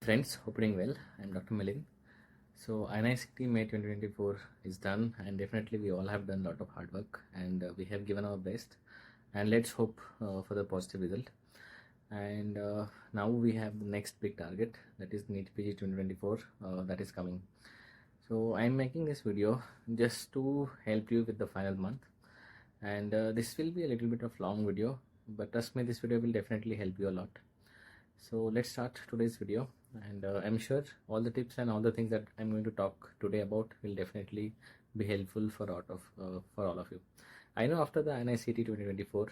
Friends, hope doing well. I'm Dr.Milind. So NICT May 2024 is done, and definitely we all have done a lot of hard work, and we have given our best, and let's hope for the positive result. And now we have the next big target, that is NEETPG 2024, that is coming. So I'm making this video just to help you with the final month, and this will be a little bit of long video, but trust me, this video will definitely help you a lot. So let's start today's video, and I'm sure all the tips and all the things that I'm going to talk today about will definitely be helpful for all of you. I know after the NICT 2024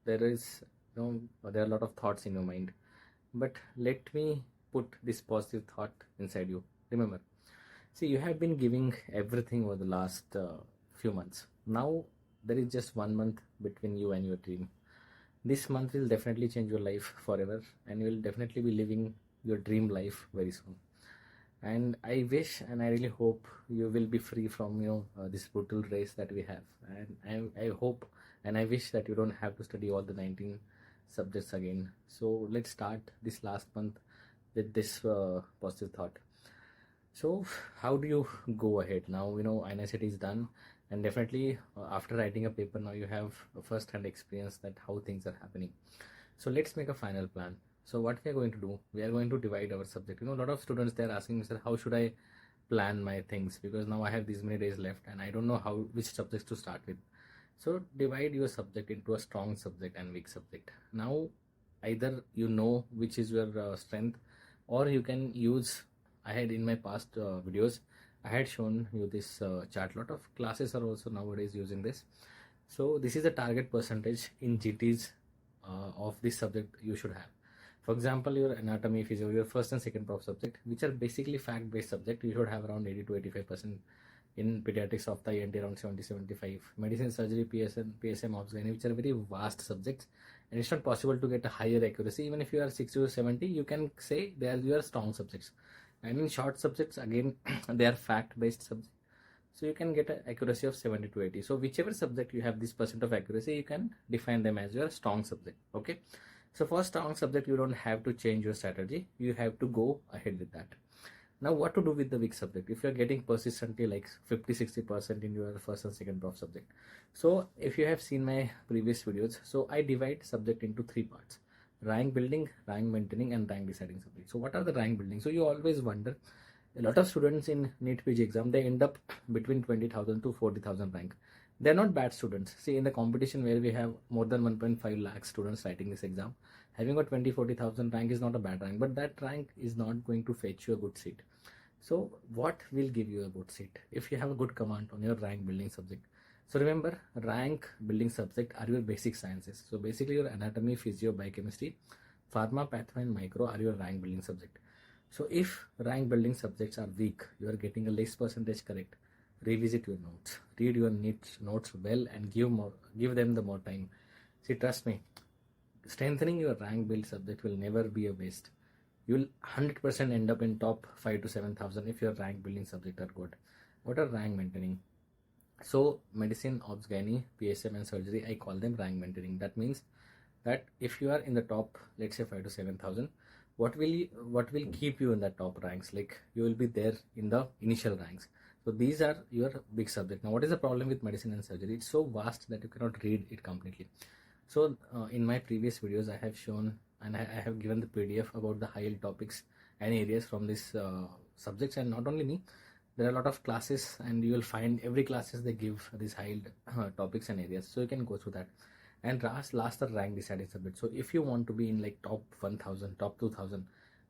there is there are a lot of thoughts in your mind, but let me put this positive thought inside you. Remember, see, you have been giving everything over the last few months. Now there is just 1 month between you and your dream. This month will definitely change your life forever, and you will definitely be living your dream life very soon. And I wish and I really hope you will be free from this brutal race that we have. And I hope and I wish that you don't have to study all the 19 subjects again. So let's start this last month with this positive thought. So how do you go ahead now? NICT is done, and definitely after writing a paper, now you have a first-hand experience that how things are happening. So let's make a final plan. So what we are going to do, we are going to divide our subject. A lot of students, they are asking me, sir, how should I plan my things, because now I have these many days left and I don't know which subjects to start with. So divide your subject into a strong subject and weak subject. Now either which is your strength, or you can use, I had in my past videos, I had shown you this chart. A lot of classes are also nowadays using this. So this is the target percentage in GTs of this subject you should have. For example, your anatomy, physio, your first and second prof subject, which are basically fact-based subject, you should have around 80 to 85%. In pediatrics of the ENT, around 70-75. Medicine, surgery, PSM, obs, which are very vast subjects, and it's not possible to get a higher accuracy. Even if you are 60 to 70, you can say they are your strong subjects. And in short subjects, again, they are fact-based subjects, so you can get an accuracy of 70 to 80. So whichever subject you have this percent of accuracy, you can define them as your strong subject. Okay, so for strong subject, you don't have to change your strategy, you have to go ahead with that. Now what to do with the weak subject if you are getting persistently like 50-60% in your first and second prof subject? So if you have seen my previous videos, so I divide subject into 3 parts: rank building, rank maintaining, and rank deciding subject. So what are the rank building? So you always wonder, a lot of students in NEETPG exam, they end up between 20,000 to 40,000 rank. They're not bad students. See, in the competition where we have more than 1.5 lakh students writing this exam, having a 40,000 rank is not a bad rank, but that rank is not going to fetch you a good seat. So what will give you a good seat? If you have a good command on your rank building subject. So remember, rank building subject are your basic sciences. So basically your anatomy, physio, biochemistry, pharma, patho, and micro are your rank building subject. So if rank building subjects are weak, you are getting a less percentage correct, revisit your notes, read your notes well, and give them the more time. See, trust me, strengthening your rank build subject will never be a waste. You will 100% end up in top 5 to 7,000 if your rank building subject are good. What are rank maintaining? So medicine, obs, gynae, PSM, and surgery, I call them rank maintaining. That means that if you are in the top, let's say 5 to 7,000, what will keep you in the top ranks? Like you will be there in the initial ranks. So these are your big subject. Now what is the problem with medicine and surgery? It's so vast that you cannot read it completely. So in my previous videos, I have shown and I have given the PDF about the high-yield topics and areas from these subjects. And not only me, there are a lot of classes, and you will find every classes they give these high-yield topics and areas. So you can go through that. And last the rank deciding subject. So if you want to be in like top 1,000, top 2,000,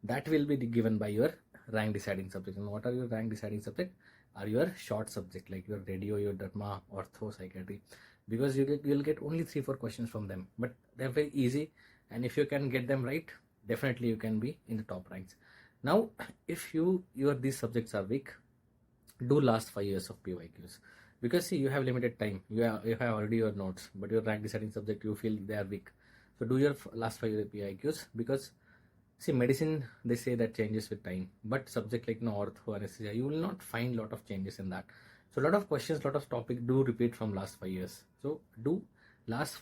that will be given by your rank deciding subject. And what are your rank deciding subject? Are your short subject like your radio, your derma, ortho, psychiatry, because you'll get only 3-4 questions from them, but they're very easy, and if you can get them right, definitely you can be in the top ranks. Now if these subjects are weak, do last 5 years of PYQs, because see, you have limited time, you have already your notes, but your rank deciding subject you feel they are weak. So do your last 5 year PYQs, because see, medicine, they say that changes with time, but subject like ortho, anesthesia, you will not find a lot of changes in that. So a lot of questions, lot of topics do repeat from last 5 years. So do last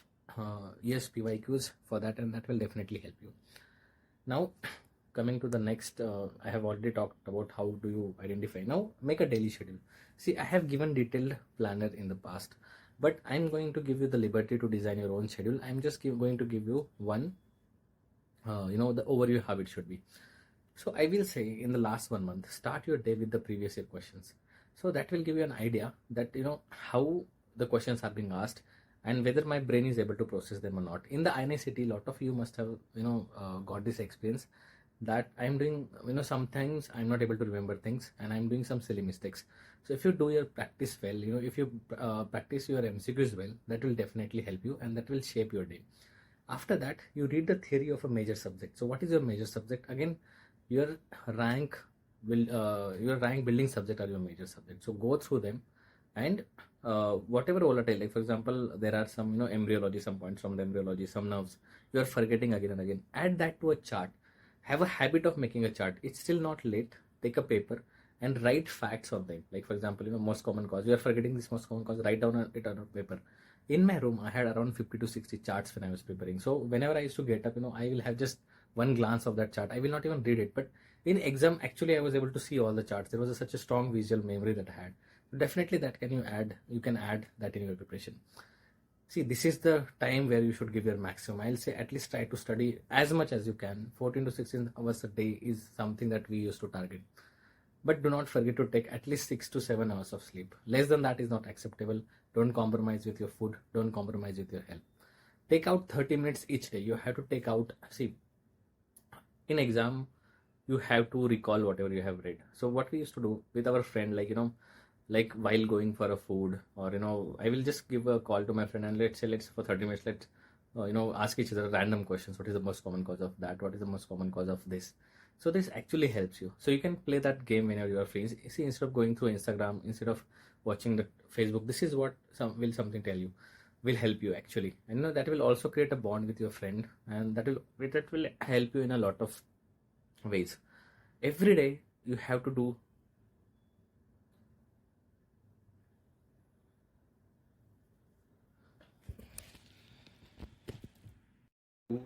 year's PYQs for that, and that will definitely help you. Now coming to the next, I have already talked about how do you identify. Now make a daily schedule. See, I have given detailed planner in the past, but I'm going to give you the liberty to design your own schedule. I'm just going to give you one, the overview how it should be. So I will say in the last 1 month, start your day with the previous year questions. So that will give you an idea that how the questions are being asked and whether my brain is able to process them or not. In the INICT, a lot of you must have got this experience that I'm doing, sometimes I'm not able to remember things and I'm doing some silly mistakes. So if you do your practice well, if you practice your MCQs well, that will definitely help you and that will shape your day. After that, you read the theory of a major subject. So what is your major subject? Again, your rank building subject are your major subject. So go through them and whatever volatile, like for example, there are some embryology, some points from the embryology, some nerves you are forgetting again and again. Add that to a chart. Have a habit of making a chart. It's still not late. Take a paper and write facts on them. Like for example, most common cause. You are forgetting this most common cause. Write down it on a paper. In my room, I had around 50 to 60 charts when I was preparing. So whenever I used to get up, I will have just one glance of that chart. I will not even read it. But in exam, actually, I was able to see all the charts. There was such a strong visual memory that I had. Definitely, that you can add that in your preparation. See, this is the time where you should give your maximum. I'll say at least try to study as much as you can. 14 to 16 hours a day is something that we used to target. But do not forget to take at least 6 to 7 hours of sleep. Less than that is not acceptable. Don't compromise with your food. Don't compromise with your health. Take out 30 minutes each day. You have to take out, see, in exam, you have to recall whatever you have read. So what we used to do with our friend, like while going for a food, or I will just give a call to my friend and let's for 30 minutes, let's ask each other random questions. What is the most common cause of that? What is the most common cause of this? So this actually helps you. So you can play that game whenever you are free. See, instead of going through Instagram, instead of watching the Facebook, this is what something tell you will help you actually. And that will also create a bond with your friend, and that will help you in a lot of ways. Every day you have to do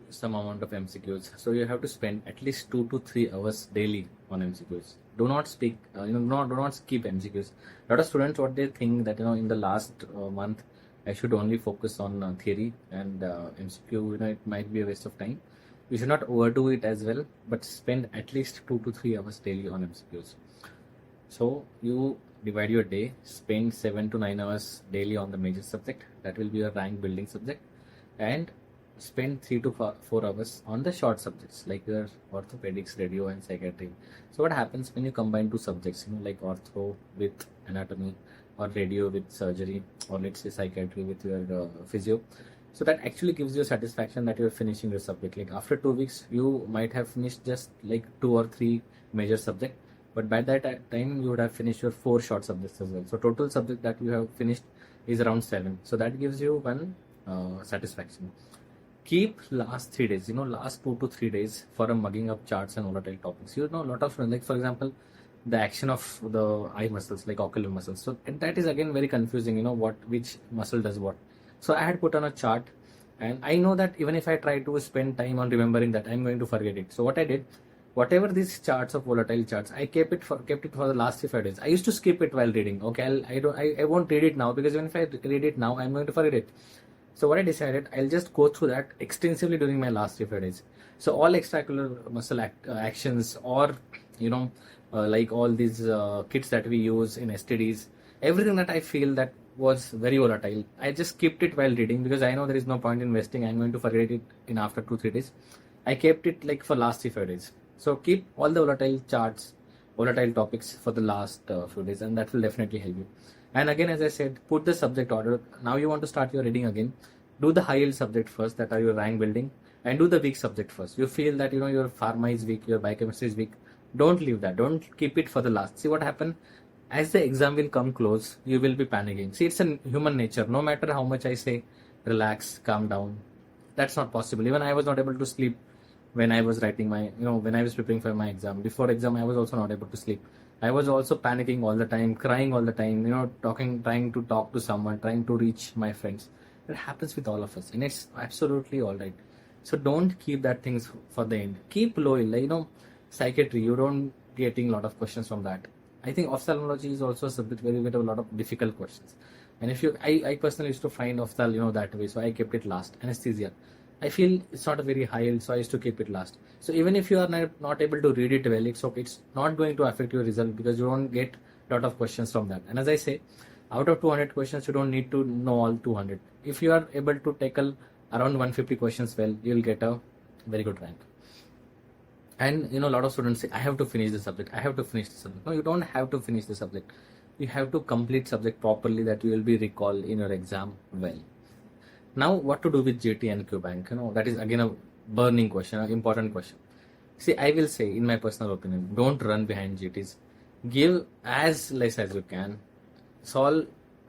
some amount of MCQs. So you have to spend at least 2 to 3 hours daily on MCQs. Do not speak, do not skip MCQs. A lot of students, what they think that in the last month I should only focus on theory and MCQ. It might be a waste of time. You should not overdo it as well, but spend at least 2 to 3 hours daily on MCQs. So you divide your day, spend 7 to 9 hours daily on the major subject. That will be your rank building subject, and spend 3 to 4 hours on the short subjects like your orthopedics, radio, and psychiatry. So what happens when you combine two subjects, like ortho with anatomy, or radio with surgery, or let's say psychiatry with your physio? So that actually gives you satisfaction that you're finishing your subject. Like after 2 weeks, you might have finished just like 2 or 3 major subjects, but by that time you would have finished your 4 short subjects as well. So total subject that you have finished is around 7. So that gives you one satisfaction. Keep last 3 days, last 2 to 3 days for a mugging up charts and volatile topics. A lot of, like for example, the action of the eye muscles, like ocular muscles. So that is again very confusing, which muscle does what. So I had put on a chart, and I know that even if I try to spend time on remembering that, I'm going to forget it. So what I did, whatever these charts of volatile charts, I kept it for the last 3-5 days. I used to skip it while reading. Okay, I won't read it now, because even if I read it now, I'm going to forget it. So what I decided, I'll just go through that extensively during my last 3-5 days. So all extracurricular muscle actions, or like all these kits that we use in STDs, everything that I feel that was very volatile, I just kept it while reading, because I know there is no point in investing. I'm going to forget it in after 2-3 days. I kept it like for last 3-5 days. So keep all the volatile charts, volatile topics for the last few days, and that will definitely help you. And again, as I said, put the subject order. Now you want to start your reading again. Do the high yield subject first, that are your rank building, and do the weak subject first. You feel that your pharma is weak, your biochemistry is weak. Don't leave that. Don't keep it for the last. See what happens. As the exam will come close, you will be panicking. See, it's a human nature. No matter how much I say, relax, calm down, that's not possible. Even I was not able to sleep when I was writing my, when I was preparing for my exam. Before exam, I was also not able to sleep. I was also panicking all the time, crying all the time, trying to talk to someone, trying to reach my friends. It happens with all of us, and it's absolutely all right. So don't keep that things for the end. Keep low, Psychiatry, you don't getting a lot of questions from that. I think ophthalmology is also a subject where you get a lot of difficult questions. And if you, I personally used to find ophthalm, that way, so I kept it last. Anesthesia, I feel it's not a very high yield, so I used to keep it last. So even if you are not able to read it well, it's okay. It's not going to affect your result because you don't get a lot of questions from that. And as I say, out of 200 questions, you don't need to know all 200. If you are able to tackle around 150 questions well, you'll get a very good rank. And a lot of students say, I have to finish the subject. I have to finish the subject. No, you don't have to finish the subject. You have to complete subject properly that you will be recalled in your exam well. Now, what to do with GT and QBank? That is again a burning question, an important question. See, I will say, in my personal opinion, don't run behind GTs. Give as less as you can.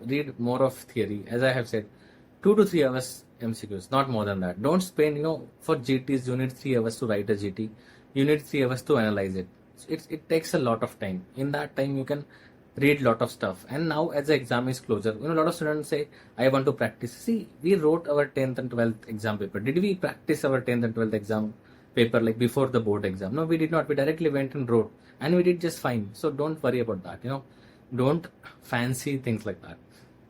Read more of theory. As I have said, 2 to 3 hours MCQs, not more than that. Don't spend, for GTs, you need 3 hours to write a GT. You need 3 hours to analyze it. It takes a lot of time. In that time, you can read lot of stuff. And now as the exam is closer, a lot of students say, I want to practice. See, we wrote our 10th and 12th exam paper. Did we practice our 10th and 12th exam paper like before the board exam? No, we did not. We directly went and wrote and we did just fine. So don't worry about that. Don't fancy things like that.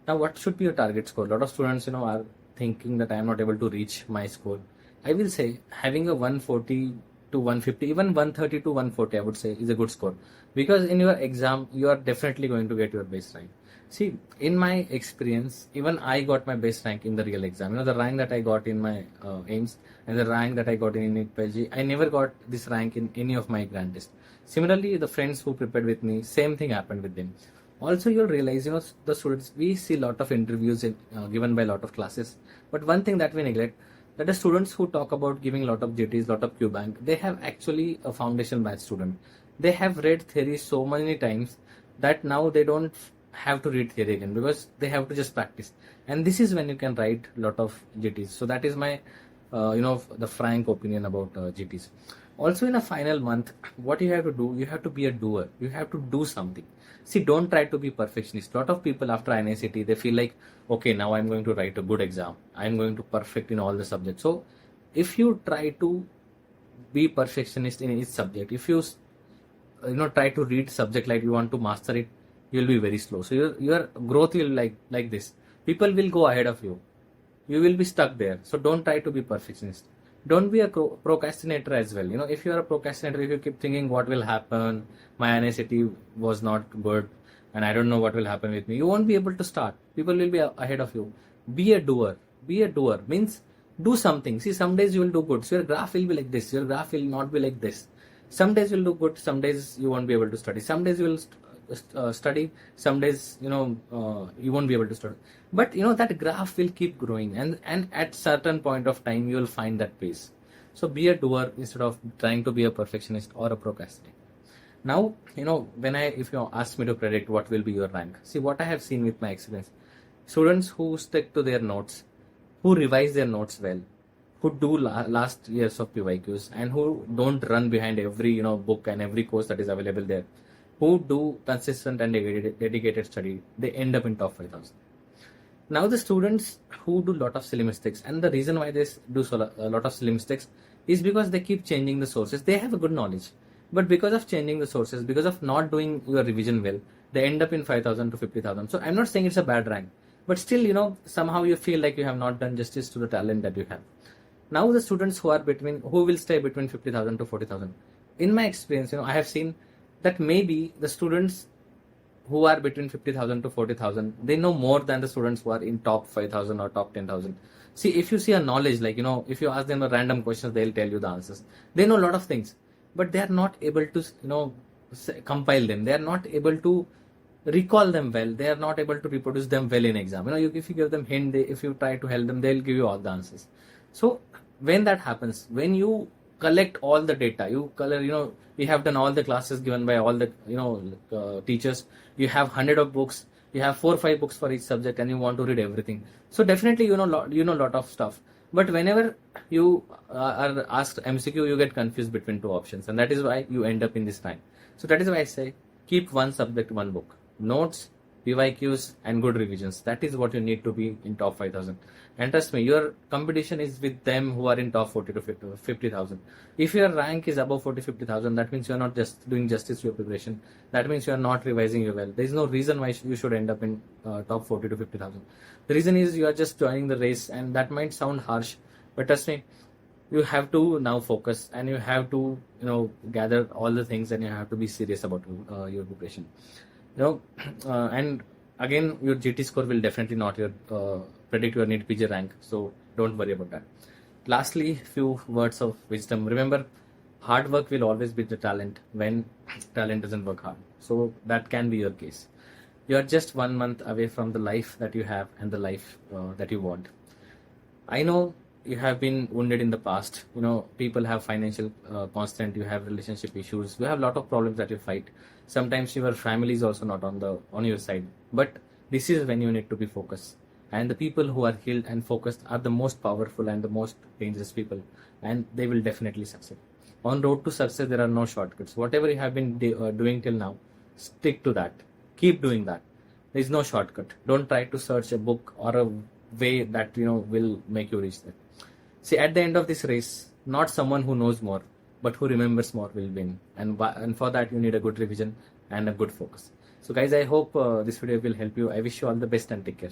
Now, what should be your target score? A lot of students, are thinking that I am not able to reach my score. I will say having a 140 to 150, even 130 to 140, I would say is a good score, because in your exam you are definitely going to get your best rank. See, in my experience, even I got my best rank in the real exam. The rank that I got in my aims and the rank that I got in NEETPG, I never got this rank in any of my grand tests. Similarly, the friends who prepared with me, same thing happened with them. Also, you'll realize, the students, we see a lot of interviews given by a lot of classes, but one thing that we neglect, that the students who talk about giving a lot of GTs, lot of QBank, they have actually a foundation batch student. They have read theory so many times that now they don't have to read theory again because they have to just practice. And this is when you can write a lot of GTs. So that is my, the frank opinion about GTs. Also, in a final month, what you have to do, you have to be a doer. You have to do something. See, don't try to be perfectionist. A lot of people after NICT, they feel like, okay, now I'm going to write a good exam. I'm going to perfect in all the subjects. So if you try to be perfectionist in each subject, if you try to read subject like you want to master it, you'll be very slow. So your growth will like this. People will go ahead of you. You will be stuck there. So don't try to be perfectionist. Don't be a procrastinator as well. If you are a procrastinator, if you keep thinking what will happen, my NICT was not good and I don't know what will happen with me, you won't be able to start. People will be ahead of you. Be a doer. Be a doer means do something. See, some days you will do good. So your graph will be like this. Your graph will not be like this. Some days you'll do good. Some days you won't be able to study. Some days you will study. Some days, you won't be able to study. But, that graph will keep growing. And at certain point of time, you will find that pace. So be a doer instead of trying to be a perfectionist or a procrastinator. Now, if you ask me to predict what will be your rank, see what I have seen with my experience. Students who stick to their notes, who revise their notes well, who do last years of PYQs and who don't run behind every book and every course that is available there, who do consistent and dedicated study, they end up in top 5,000. Now the students who do lot of silly mistakes, and the reason why they do a lot of silly mistakes is because they keep changing the sources. They have a good knowledge, but because of changing the sources, because of not doing your revision well, they end up in 5,000 to 50,000. So I'm not saying it's a bad rank, but still, somehow you feel like you have not done justice to the talent that you have. Now the students who will stay between 50,000 to 40,000. In my experience, I have seen that maybe the students who are between 50,000 to 40,000, they know more than the students who are in top 5,000 or top 10,000. See, if you see a knowledge, if you ask them a random questions, they'll tell you the answers. They know a lot of things, but they are not able to, compile them. They are not able to recall them well. They are not able to reproduce them well in exam. If you give them hint, if you try to help them, they'll give you all the answers. So when that happens, when you collect all the data, you have done all the classes given by all the teachers, you have 100 of books, you have 4 or 5 books for each subject, and you want to read everything. So definitely you know lot of stuff. But whenever you are asked MCQ, you get confused between two options, and that is why you end up in this time. So that is why I say keep one subject, one book. Notes, PYQs and good revisions. That is what you need to be in top 5,000. And trust me, your competition is with them who are in top 40 to 50,000. If your rank is above 40, 50,000, that means you are not just doing justice to your preparation. That means you are not revising you well. There is no reason why you should end up in top 40 to 50,000. The reason is you are just joining the race, and that might sound harsh, but trust me, you have to now focus, and you have to gather all the things, and you have to be serious about your preparation. And again, your GT score will definitely not predict your NEETPG rank, so don't worry about that. Lastly, few words of wisdom. Remember, hard work will always beat the talent when talent doesn't work hard. So that can be your case. You are just 1 month away from the life that you have and the life that you want. I know you have been wounded in the past. People have financial constraint, you have relationship issues, you have a lot of problems that you fight. Sometimes your family is also not on your side. But this is when you need to be focused. And the people who are healed and focused are the most powerful and the most dangerous people, and they will definitely succeed. On road to success, there are no shortcuts. Whatever you have been doing till now, stick to that. Keep doing that. There is no shortcut. Don't try to search a book or a way that will make you reach there. See, at the end of this race, not someone who knows more, but who remembers more will win. And for that, you need a good revision and a good focus. So guys, I hope this video will help you. I wish you all the best and take care.